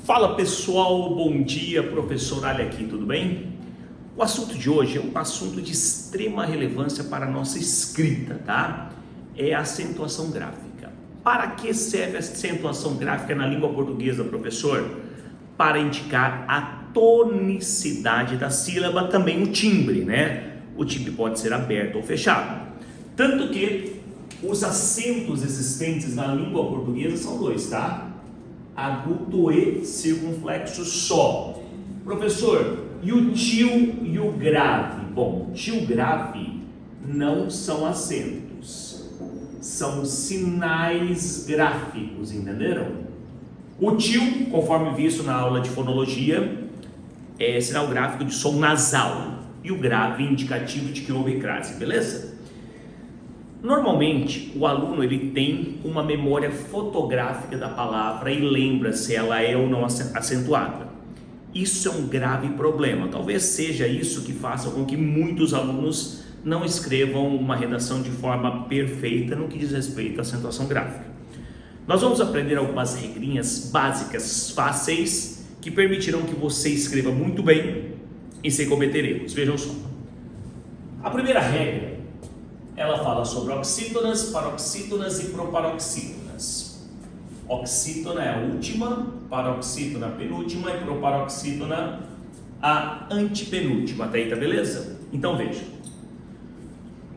Fala pessoal, bom dia, professor Ali aqui, tudo bem? O assunto de hoje é um assunto de extrema relevância para a nossa escrita, tá? É a acentuação gráfica. Para que serve a acentuação gráfica na língua portuguesa, professor? Para indicar a tonicidade da sílaba, também o timbre, né? O timbre pode ser aberto ou fechado. Tanto que os acentos existentes na língua portuguesa são dois, tá? Agudo e circunflexo só. Professor, e o tio e o grave? Bom, tio grave não são acentos, são sinais gráficos, entenderam? O tio, conforme visto na aula de fonologia, é sinal gráfico de som nasal, e o grave indicativo de que houve crase, beleza? Normalmente, o aluno ele tem uma memória fotográfica da palavra e lembra se ela é ou não acentuada. Isso é um grave problema. Talvez seja isso que faça com que muitos alunos não escrevam uma redação de forma perfeita no que diz respeito à acentuação gráfica. Nós vamos aprender algumas regrinhas básicas, fáceis, que permitirão que você escreva muito bem e sem cometer erros. Vejam só. A primeira regra, ela fala sobre oxítonas, paroxítonas e proparoxítonas. Oxítona é a última, paroxítona a penúltima e proparoxítona a antepenúltima. Até aí tá beleza? Então veja.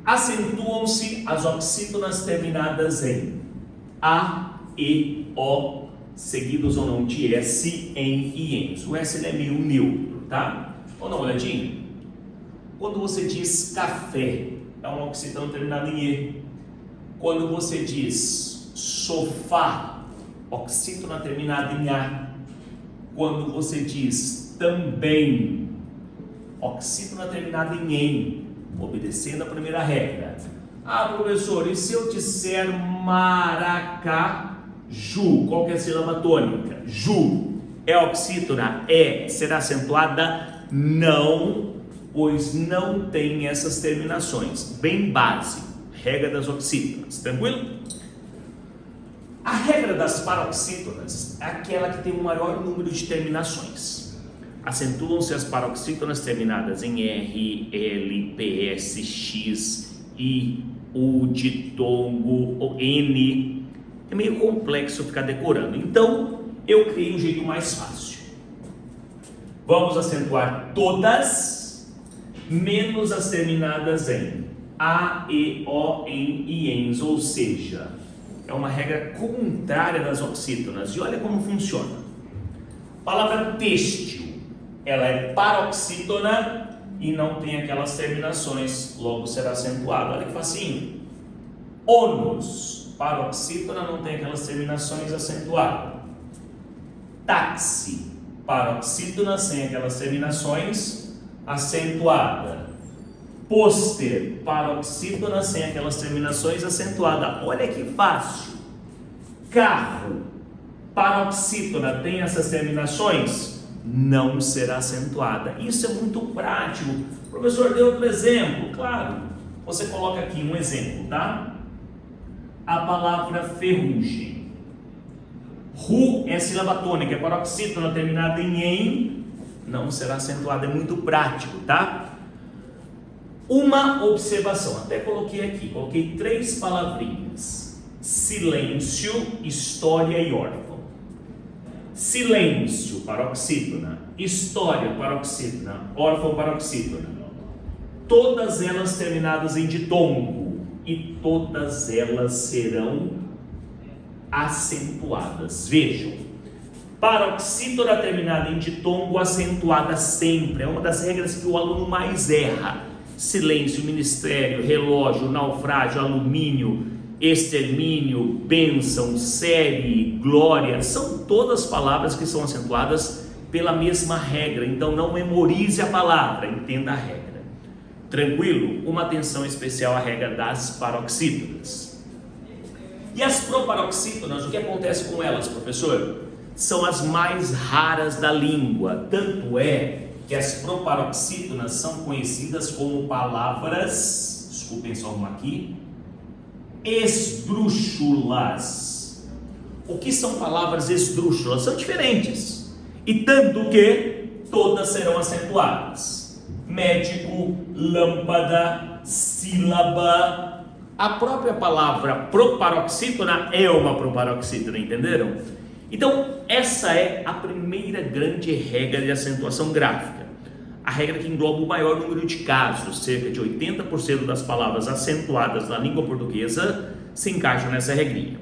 Acentuam-se as oxítonas terminadas em A, E, O, seguidos ou não de S, em e ens. O S é meio neutro, tá? Vamos dar uma olhadinha? Quando você diz café, é uma oxítona terminada em E. Quando você diz sofá, oxítona terminada em A. Quando você diz também, oxítona terminada em em, obedecendo a primeira regra. Ah, professor, e se eu disser maracaju, qual que é a sílaba tônica? Ju. É oxítona? É. Será acentuada? Não, pois não tem essas terminações. Bem básico, regra das oxítonas, tranquilo? A regra das paroxítonas é aquela que tem o maior número de terminações. Acentuam-se as paroxítonas terminadas em R, L, PS, X, I, U, ditongo, ou N. É meio complexo ficar decorando, então eu criei um jeito mais fácil. Vamos acentuar todas, menos as terminadas em A, E, O, em e ens, ou seja, é uma regra contrária das oxítonas. E olha como funciona. Palavra têxtil, ela é paroxítona e não tem aquelas terminações, logo será acentuada. Olha que facinho. Ônus, paroxítona, não tem aquelas terminações, acentuada. Táxi, paroxítona, sem aquelas terminações, acentuada. Pôster, paroxítona, sem aquelas terminações, acentuada. Olha que fácil. Carro, paroxítona, tem essas terminações? Não será acentuada. Isso é muito prático. O professor deu outro exemplo. Claro, você coloca aqui um exemplo, tá? A palavra ferrugem. Ru é sílaba tônica, é paroxítona terminada em, não será acentuada. É muito prático, tá? Uma observação, até coloquei 3 palavrinhas: silêncio, história e órfão. Silêncio, paroxítona. História, paroxítona. Órfão, paroxítona. Todas elas terminadas em ditongo e todas elas serão acentuadas. Vejam, paroxítona terminada em ditongo, acentuada sempre. É uma das regras que o aluno mais erra. Silêncio, ministério, relógio, naufrágio, alumínio, extermínio, bênção, série, glória, são todas palavras que são acentuadas pela mesma regra. Então não memorize a palavra, entenda a regra. Tranquilo? Uma atenção especial à regra das paroxítonas. E as proparoxítonas, o que acontece com elas, professor? São as mais raras da língua, tanto é que as proparoxítonas são conhecidas como palavras, desculpem só uma aqui, esdrúxulas. O que são palavras esdrúxulas? São diferentes. E tanto que todas serão acentuadas. Médico, lâmpada, sílaba. A própria palavra proparoxítona é uma proparoxítona, entenderam? Então, essa é a primeira grande regra de acentuação gráfica. A regra que engloba o maior número de casos, cerca de 80% das palavras acentuadas na língua portuguesa se encaixam nessa regrinha.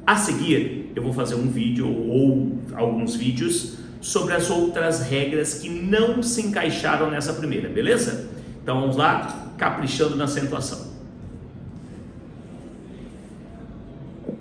A seguir, eu vou fazer um vídeo ou alguns vídeos sobre as outras regras que não se encaixaram nessa primeira, beleza? Então vamos lá, caprichando na acentuação.